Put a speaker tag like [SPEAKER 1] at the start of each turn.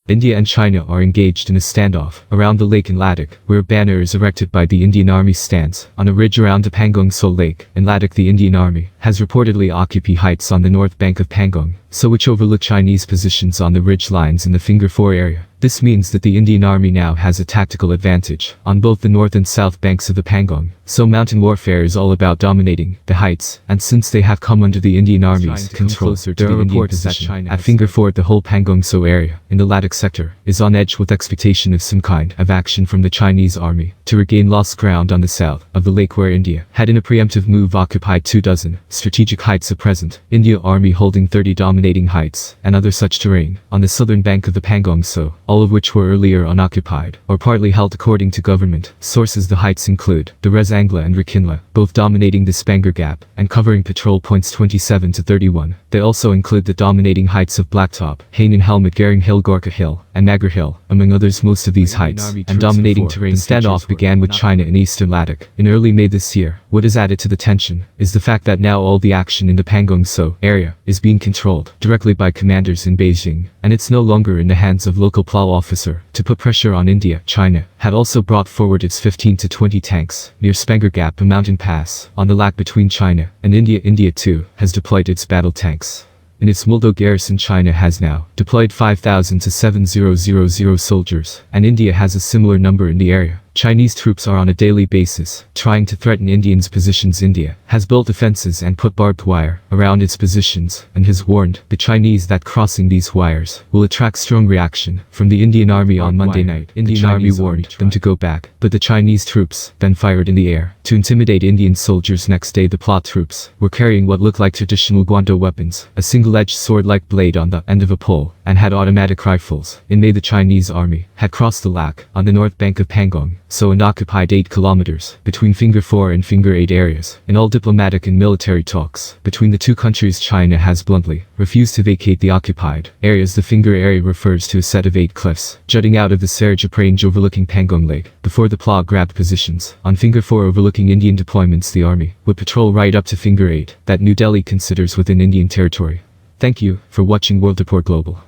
[SPEAKER 1] India and China are engaged in a standoff around the lake in Ladakh, where a banner is erected by the Indian Army stands on a ridge around the Pangong Tso lake. In Ladakh, the Indian Army has reportedly occupied heights on the north bank of Pangong Tso, which overlook Chinese positions on the ridge lines in the Finger 4 area. This means that the Indian Army now has a tactical advantage on both the north and south banks of the Pangong. So mountain warfare is all about dominating the heights, and since they have come under the Indian Army's control, there are reports that China at Finger 4 the whole Pangong Tso area in the Ladakh sector is on edge with expectation of some kind of action from the Chinese army to regain lost ground on the south of the lake, where India had in a preemptive move occupied 24 strategic heights at present. India Army holding 30 dominating heights and other such terrain on the southern bank of the Pangong Tso, all of which were earlier unoccupied or partly held according to government sources. The heights include the Res Angla and Rakinla, both dominating the Spanger Gap and covering patrol points 27 to 31. They also include the dominating heights of Blacktop, Hainan Helmet, Garing Hill, Gorka Hill, and Nagar Hill, among others. Most of these heights and dominating terrain. The standoff began with China in eastern Ladakh in early May this year. What has added to the tension is the fact that now all the action in the Pangong Tso area is being controlled directly by commanders in Beijing, and it's no longer in the hands of local PLA officer to put pressure on India. China had also brought forward its 15 to 20 tanks near Spanger Gap, a mountain pass on the lake between China and India. India too has deployed its battle tanks. In its Muldo garrison, China has now deployed 5,000 to 7,000 soldiers, and India has a similar number in the area. Chinese troops are on a daily basis trying to threaten Indians' positions. India has built defenses and put barbed wire around its positions and has warned the Chinese that crossing these wires will attract strong reaction from the Indian Army. On Monday night, Indian Army warned them to go back, but the Chinese troops then fired in the air to intimidate Indian soldiers. Next day, the PLA troops were carrying what looked like traditional Guanto weapons, a single-edged sword-like blade on the end of a pole, and had automatic rifles. In May, the Chinese army had crossed the lake on the north bank of Pangong Tso and occupied 8 kilometers between Finger 4 and Finger 8 areas. In all diplomatic and military talks between the two countries, China has bluntly refused to vacate the occupied areas. The Finger area refers to a set of 8 cliffs jutting out of the Sergipe range overlooking Pangong Lake. Before the PLA grabbed positions on Finger 4 overlooking Indian deployments, the army would patrol right up to Finger 8 that New Delhi considers within Indian territory. Thank you for watching World Report Global.